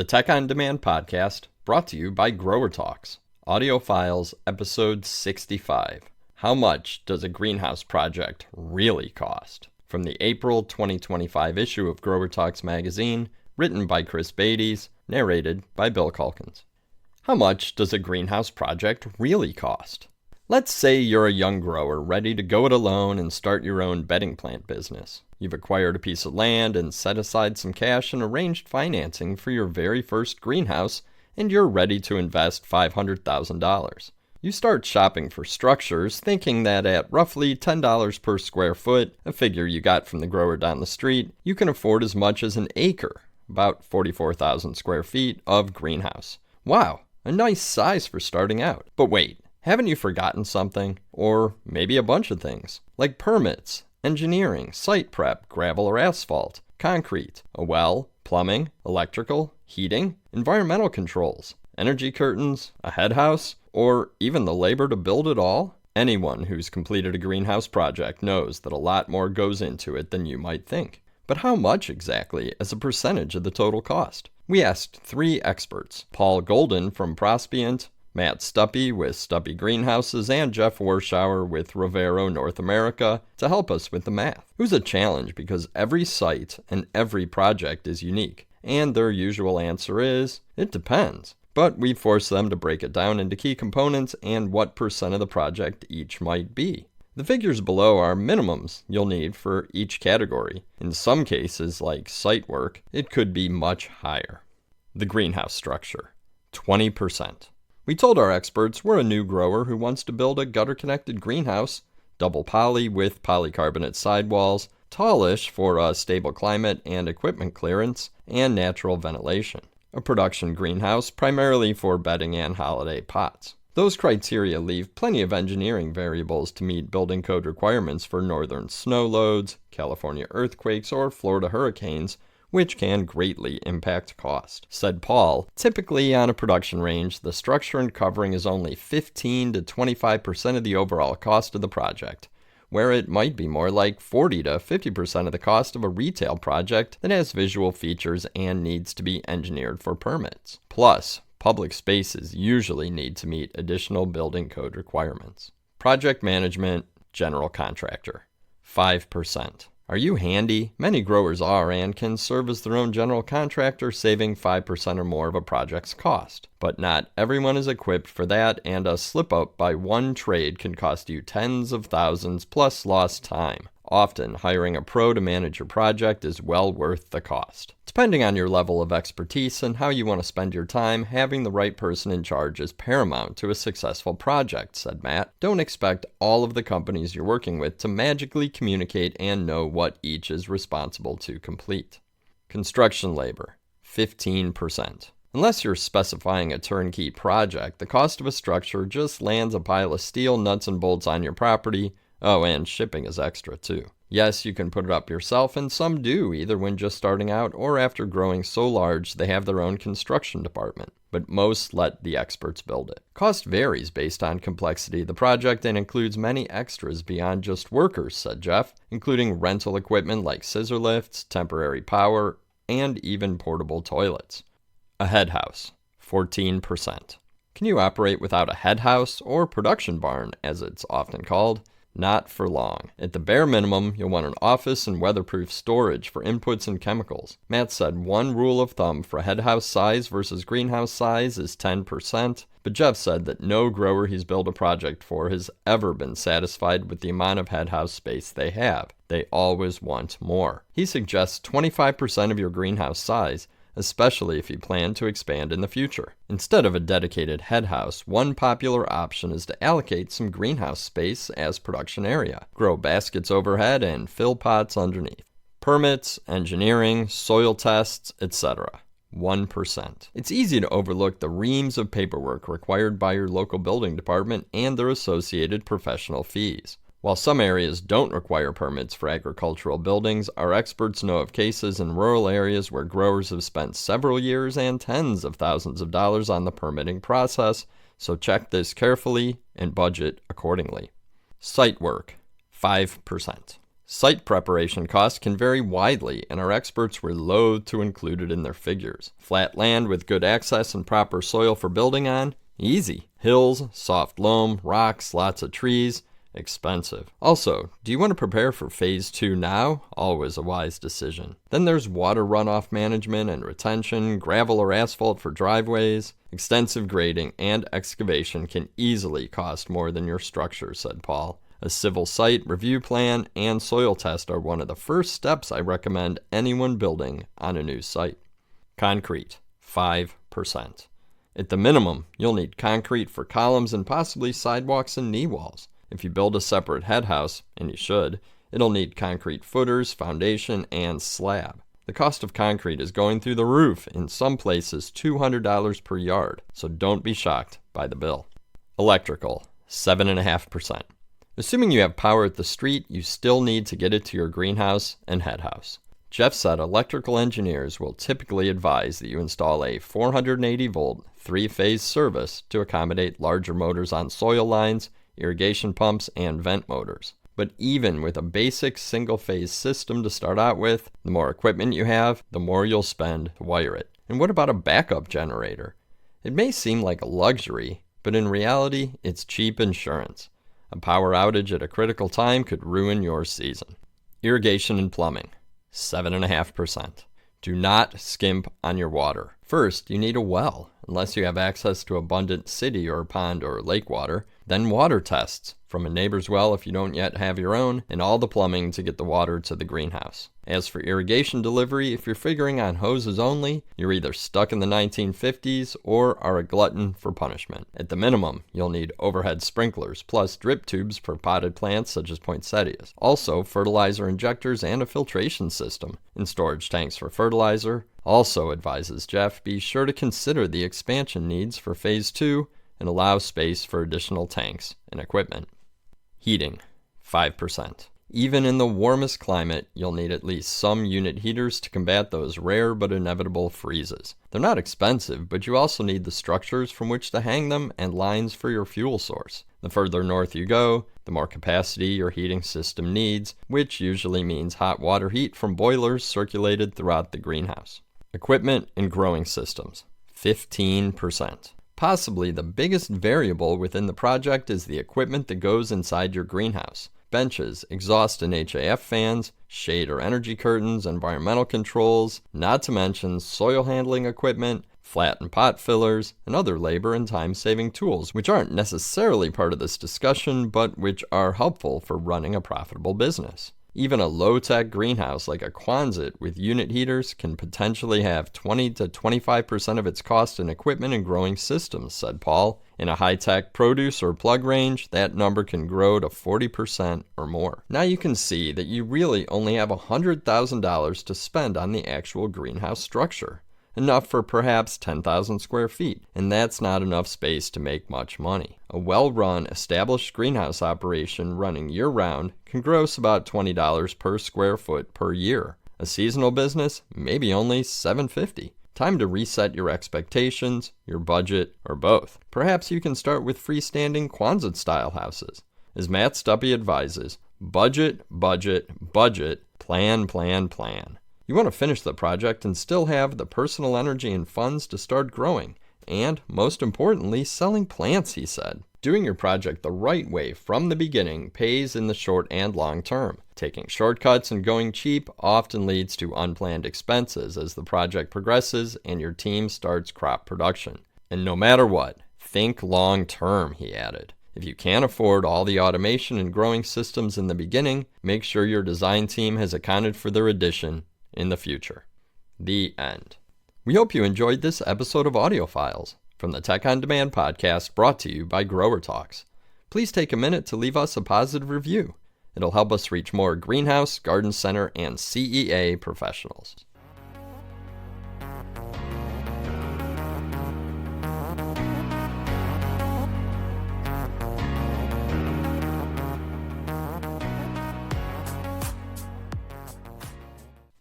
the Tech on Demand podcast, brought to you by GROWERTALKS. Audio Files, Episode 65. How much does a greenhouse project really cost? From the April 2025 issue of GROWERTALKS magazine, written by Chris BEYTES, narrated by Bill CALKINS. How much does a greenhouse project really cost? Let's say you're a young grower ready to go it alone and start your own bedding plant business. You've acquired a piece of land and set aside some cash and arranged financing for your very first greenhouse, and you're ready to invest $500,000. You start shopping for structures, thinking that at roughly $10 per square foot, a figure you got from the grower down the street, you can afford as much as an acre, about 44,000 square feet, of greenhouse. Wow, a nice size for starting out. But wait, haven't you forgotten something? Or maybe a bunch of things, like permits, engineering, site prep, gravel or asphalt, concrete, a well, plumbing, electrical, heating, environmental controls, energy curtains, a head house, or even the labor to build it all? Anyone who's completed a greenhouse project knows that a lot more goes into it than you might think. But how much exactly as a percentage of the total cost? We asked 3 experts, Paul Golden from Prospiant, Matt Stuppy with Stuppy Greenhouses, and Jeff Warschauer with Rovero North America, to help us with the math. It was a challenge because every site and every project is unique, and their usual answer is, it depends. But we forced them to break it down into key components and what percent of the project each might be. The figures below are minimums you'll need for each category. In some cases, like site work, it could be much higher. The greenhouse structure, 20%. We told our experts we're a new grower who wants to build a gutter-connected greenhouse, double poly with polycarbonate sidewalls, tallish for a stable climate and equipment clearance, and natural ventilation. A production greenhouse primarily for bedding and holiday pots. Those criteria leave plenty of engineering variables to meet building code requirements for northern snow loads, California earthquakes, or Florida hurricanes, which can greatly impact cost. Said Paul, typically on a production range, the structure and covering is only 15 to 25% of the overall cost of the project, where it might be more like 40 to 50% of the cost of a retail project that has visual features and needs to be engineered for permits. Plus, public spaces usually need to meet additional building code requirements. Project management, general contractor, 5%. Are you handy? Many growers are and can serve as their own general contractor, saving 5% or more of a project's cost. But not everyone is equipped for that, and a slip-up by one trade can cost you tens of thousands plus lost time. Often, hiring a pro to manage your project is well worth the cost. Depending on your level of expertise and how you want to spend your time, having the right person in charge is paramount to a successful project, said Matt. Don't expect all of the companies you're working with to magically communicate and know what each is responsible to complete. Construction labor, 15%. Unless you're specifying a turnkey project, the cost of a structure just lands a pile of steel, nuts, and bolts on your property. Oh, and shipping is extra too. Yes, you can put it up yourself, and some do, either when just starting out or after growing so large they have their own construction department. But most let the experts build it. Cost varies based on complexity of the project and includes many extras beyond just workers, said Jeff, including rental equipment like scissor lifts, temporary power, and even portable toilets. A head house, 14%. Can you operate without a head house, or production barn, as it's often called? Not for long. At the bare minimum, you'll want an office and weatherproof storage for inputs and chemicals. Matt said one rule of thumb for head house size versus greenhouse size is 10%, but Jeff said that no grower he's built a project for has ever been satisfied with the amount of head house space they have. They always want more. He suggests 25% of your greenhouse size, especially if you plan to expand in the future. Instead of a dedicated head house, one popular option is to allocate some greenhouse space as production area. Grow baskets overhead and fill pots underneath. Permits, engineering, soil tests, etc. 1%. It's easy to overlook the reams of paperwork required by your local building department and their associated professional fees. While some areas don't require permits for agricultural buildings, our experts know of cases in rural areas where growers have spent several years and tens of thousands of dollars on the permitting process, so check this carefully and budget accordingly. Site work, 5%. Site preparation costs can vary widely, and our experts were loath to include it in their figures. Flat land with good access and proper soil for building on? Easy. Hills, soft loam, rocks, lots of trees? Expensive. Also, do you want to prepare for Phase 2 now? Always a wise decision. Then there's water runoff management and retention, gravel or asphalt for driveways. Extensive grading and excavation can easily cost more than your structure, said Paul. A civil site review plan and soil test are one of the first steps I recommend anyone building on a new site. Concrete, 5%. At the minimum, you'll need concrete for columns and possibly sidewalks and knee walls. If you build a separate head house, and you should, it'll need concrete footers, foundation, and slab. The cost of concrete is going through the roof, in some places $200 per yard, so don't be shocked by the bill. Electrical, 7.5%. Assuming you have power at the street, you still need to get it to your greenhouse and head house. Jeff said electrical engineers will typically advise that you install a 480-volt, 3-phase service to accommodate larger motors on soil lines, irrigation pumps, and vent motors. But even with a basic single-phase system to start out with, the more equipment you have, the more you'll spend to wire it. And what about a backup generator? It may seem like a luxury, but in reality, it's cheap insurance. A power outage at a critical time could ruin your season. Irrigation and plumbing, 7.5%. Do not skimp on your water. First, you need a well, unless you have access to abundant city or pond or lake water. Then water tests from a neighbor's well if you don't yet have your own, and all the plumbing to get the water to the greenhouse. As for irrigation delivery, if you're figuring on hoses only, you're either stuck in the 1950s or are a glutton for punishment. At the minimum, you'll need overhead sprinklers, plus drip tubes for potted plants such as poinsettias. Also, fertilizer injectors and a filtration system. And storage tanks for fertilizer. Also, advises Jeff, be sure to consider the expansion needs for Phase 2 and allow space for additional tanks and equipment. Heating, 5%. Even in the warmest climate, you'll need at least some unit heaters to combat those rare but inevitable freezes. They're not expensive, but you also need the structures from which to hang them and lines for your fuel source. The further north you go, the more capacity your heating system needs, which usually means hot water heat from boilers circulated throughout the greenhouse. Equipment and growing systems, 15%. Possibly the biggest variable within the project is the equipment that goes inside your greenhouse. Benches, exhaust and HAF fans, shade or energy curtains, environmental controls, not to mention soil handling equipment, flat and pot fillers, and other labor and time-saving tools, which aren't necessarily part of this discussion, but which are helpful for running a profitable business. Even a low-tech greenhouse like a Quonset with unit heaters can potentially have 20 to 25% of its cost in equipment and growing systems, said Paul. In a high-tech produce or plug range, that number can grow to 40% or more. Now you can see that you really only have $100,000 to spend on the actual greenhouse structure. Enough for perhaps 10,000 square feet, and that's not enough space to make much money. A well-run, established greenhouse operation running year-round can gross about $20 per square foot per year. A seasonal business, maybe only $7.50. Time to reset your expectations, your budget, or both. Perhaps you can start with freestanding Quonset-style houses. As Matt Stuppy advises, budget, budget, budget, plan, plan, plan. You want to finish the project and still have the personal energy and funds to start growing. And, most importantly, selling plants, he said. Doing your project the right way from the beginning pays in the short and long term. Taking shortcuts and going cheap often leads to unplanned expenses as the project progresses and your team starts crop production. And no matter what, think long term, he added. If you can't afford all the automation and growing systems in the beginning, make sure your design team has accounted for their addition in the future. The end. We hope you enjoyed this episode of Audio Files from the Tech on Demand podcast brought to you by Grower Talks. Please take a minute to leave us a positive review. It'll help us reach more greenhouse, garden center, and CEA professionals.